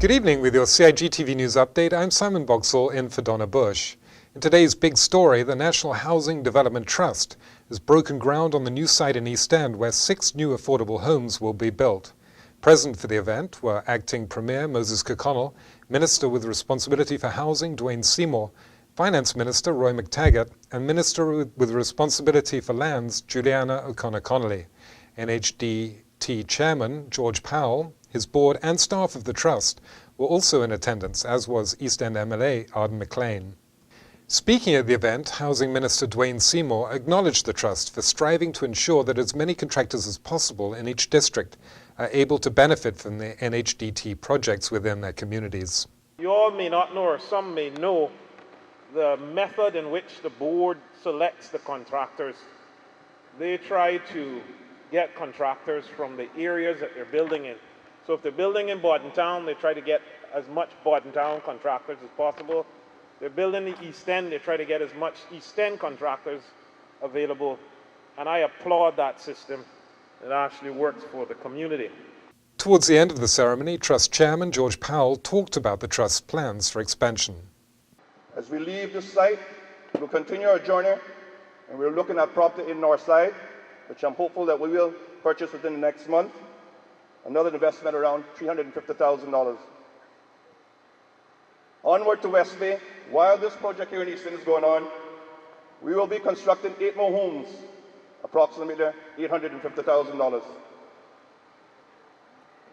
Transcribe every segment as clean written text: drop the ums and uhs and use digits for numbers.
Good evening with your CIGTV News Update. I'm Simon Boxall in for Donna Bush. In today's big story, the National Housing Development Trust has broken ground on the new site in East End where 6 new affordable homes will be built. Present for the event were Acting Premier Moses Kirkconnell, Minister with responsibility for housing Dwayne Seymour, Finance Minister Roy McTaggart, and Minister with responsibility for lands Juliana O'Connor-Connolly. NHDT Chairman George Powell, his board and staff of the Trust were also in attendance, as was East End MLA Arden McLean. Speaking at the event, Housing Minister Dwayne Seymour acknowledged the Trust for striving to ensure that as many contractors as possible in each district are able to benefit from the NHDT projects within their communities. You all may not know, or some may know, the method in which the board selects the contractors. They try to get contractors from the areas that they're building in. So if they're building in Bordentown, they try to get as much Bordentown contractors as possible. They're building in the East End, they try to get as much East End contractors available. And I applaud that system. It actually works for the community. Towards the end of the ceremony, Trust Chairman George Powell talked about the Trust's plans for expansion. As we leave this site, we'll continue our journey, and we're looking at property in Northside, which I'm hopeful that we will purchase within the next month. Another investment around $350,000. Onward to West Bay, while this project here in East End is going on, we will be constructing 8 more homes, approximately $850,000.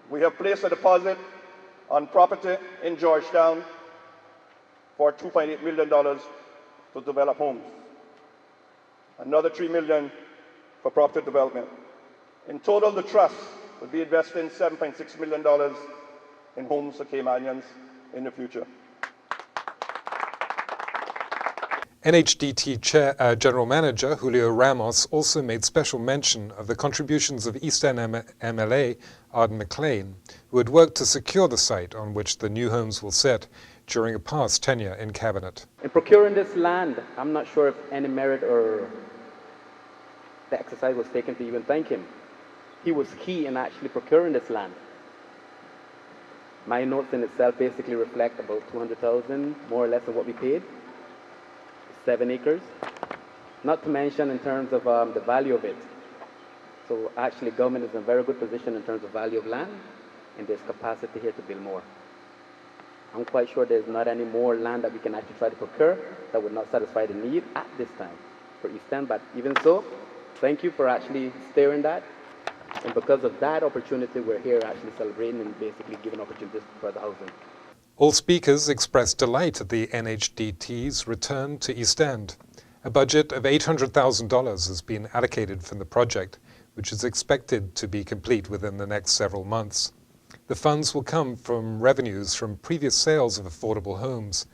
We have placed a deposit on property in Georgetown for $2.8 million to develop homes. Another $3 million for property development. In total, the Trust will be investing $7.6 million in homes for Caymanians in the future. NHDT General Manager Julio Ramos also made special mention of the contributions of East End MLA Arden McLean, who had worked to secure the site on which the new homes will sit during a past tenure in Cabinet. In procuring this land, I'm not sure if any merit or the exercise was taken to even thank him. He was key in actually procuring this land. My notes in itself basically reflect about $200,000, more or less than what we paid. 7 acres. Not to mention in terms of the value of it. So actually government is in a very good position in terms of value of land, and there's capacity here to build more. I'm quite sure there's not any more land that we can actually try to procure that would not satisfy the need at this time for East End. But even so, thank you for actually steering that. And because of that opportunity, we're here actually celebrating and basically giving opportunities for the housing. All speakers expressed delight at the NHDT's return to East End. A budget of $800,000 has been allocated from the project, which is expected to be complete within the next several months. The funds will come from revenues from previous sales of affordable homes.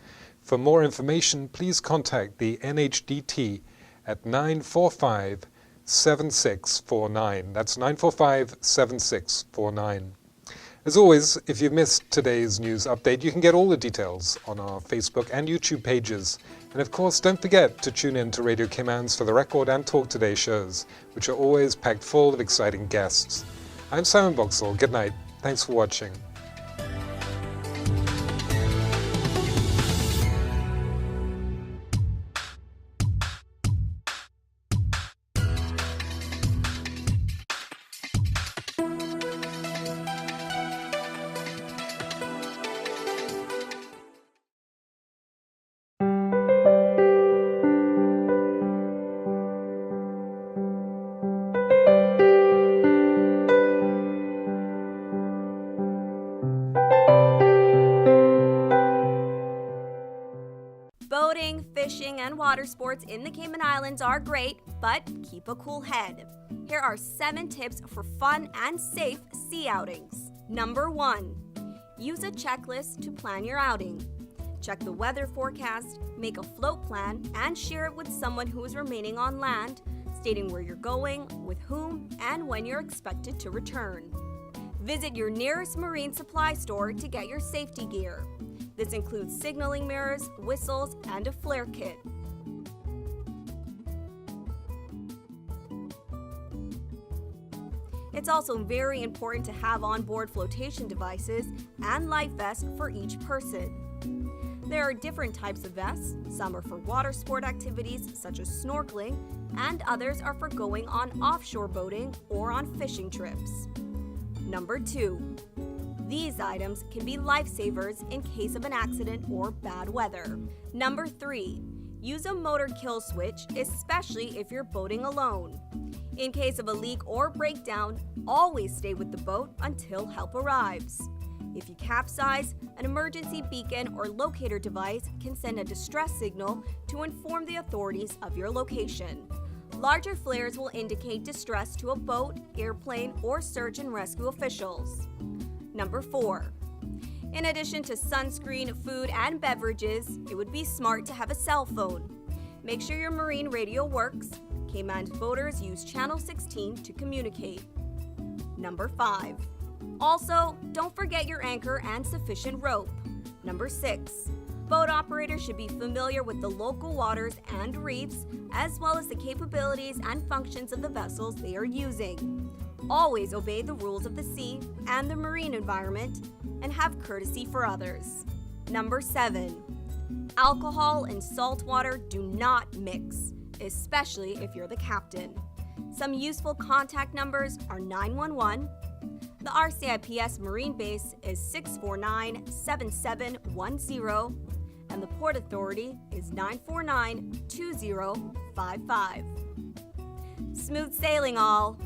For more information, please contact the NHDT at 945-7649. That's 945-7649. As always, if you've missed today's news update, you can get all the details on our Facebook and YouTube pages. And of course, don't forget to tune in to Radio Cayman's For the Record and Talk Today shows, which are always packed full of exciting guests. I'm Simon Boxall. Good night. Thanks for watching. Boating, fishing, and water sports in the Cayman Islands are great, but keep a cool head. Here are 7 tips for fun and safe sea outings. Number 1. Use a checklist to plan your outing. Check the weather forecast, make a float plan, and share it with someone who is remaining on land, stating where you're going, with whom, and when you're expected to return. Visit your nearest marine supply store to get your safety gear. This includes signaling mirrors, whistles, and a flare kit. It's also very important to have onboard flotation devices and life vests for each person. There are different types of vests. Some are for water sport activities such as snorkeling, and others are for going on offshore boating or on fishing trips. Number 2. These items can be lifesavers in case of an accident or bad weather. Number 3. Use a motor kill switch, especially if you're boating alone. In case of a leak or breakdown, always stay with the boat until help arrives. If you capsize, an emergency beacon or locator device can send a distress signal to inform the authorities of your location. Larger flares will indicate distress to a boat, airplane, or search and rescue officials. Number 4. In addition to sunscreen, food, and beverages, it would be smart to have a cell phone. Make sure your marine radio works. Cayman boaters use Channel 16 to communicate. Number 5. Also, don't forget your anchor and sufficient rope. Number 6. Boat operators should be familiar with the local waters and reefs, as well as the capabilities and functions of the vessels they are using. Always obey the rules of the sea and the marine environment, and have courtesy for others. Number 7. Alcohol and salt water do not mix, especially if you're the captain. Some useful contact numbers are 911. The RCIPS Marine Base is 649-7710, and the Port Authority is 949-2055. Smooth sailing, all!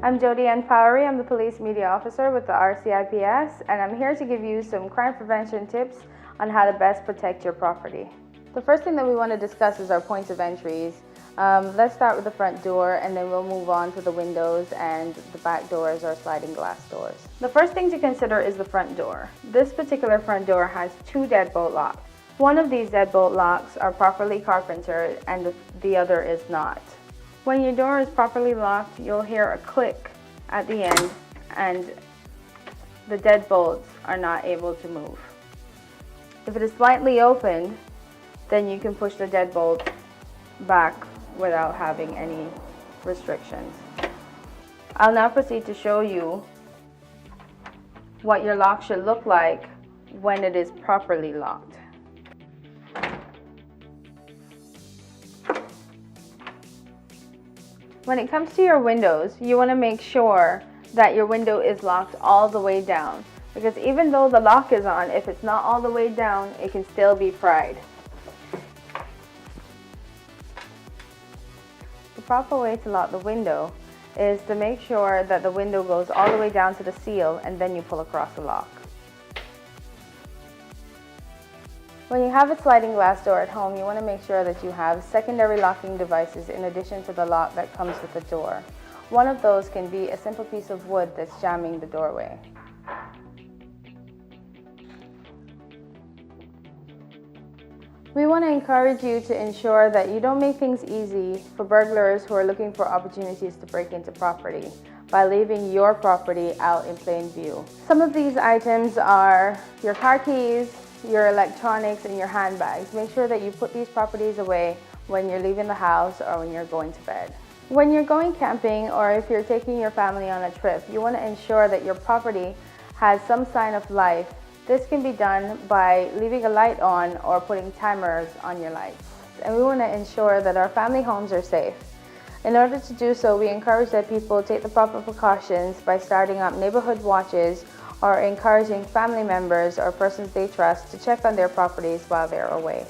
I'm Jody Ann Fowry. I'm the Police Media Officer with the RCIPS, and I'm here to give you some crime prevention tips on how to best protect your property. The first thing that we want to discuss is our points of entries. Let's start with the front door, and then we'll move on to the windows and the back doors or sliding glass doors. The first thing to consider is the front door. This particular front door has 2 deadbolt locks. One of these deadbolt locks are properly carpentered and the other is not. When your door is properly locked, you'll hear a click at the end and the deadbolts are not able to move. If it is slightly opened, then you can push the deadbolt back without having any restrictions. I'll now proceed to show you what your lock should look like when it is properly locked. When it comes to your windows, you want to make sure that your window is locked all the way down, because even though the lock is on, if it's not all the way down, it can still be pried. The proper way to lock the window is to make sure that the window goes all the way down to the seal and then you pull across the lock. When you have a sliding glass door at home, you want to make sure that you have secondary locking devices in addition to the lock that comes with the door. One of those can be a simple piece of wood that's jamming the doorway. We want to encourage you to ensure that you don't make things easy for burglars who are looking for opportunities to break into property by leaving your property out in plain view. Some of these items are your car keys, your electronics, and your handbags. Make sure that you put these properties away when you're leaving the house or when you're going to bed. When you're going camping or if you're taking your family on a trip, you want to ensure that your property has some sign of life. This can be done by leaving a light on or putting timers on your lights. And we want to ensure that our family homes are safe. In order to do so, we encourage that people take the proper precautions by starting up neighborhood watches or encouraging family members or persons they trust to check on their properties while they're away.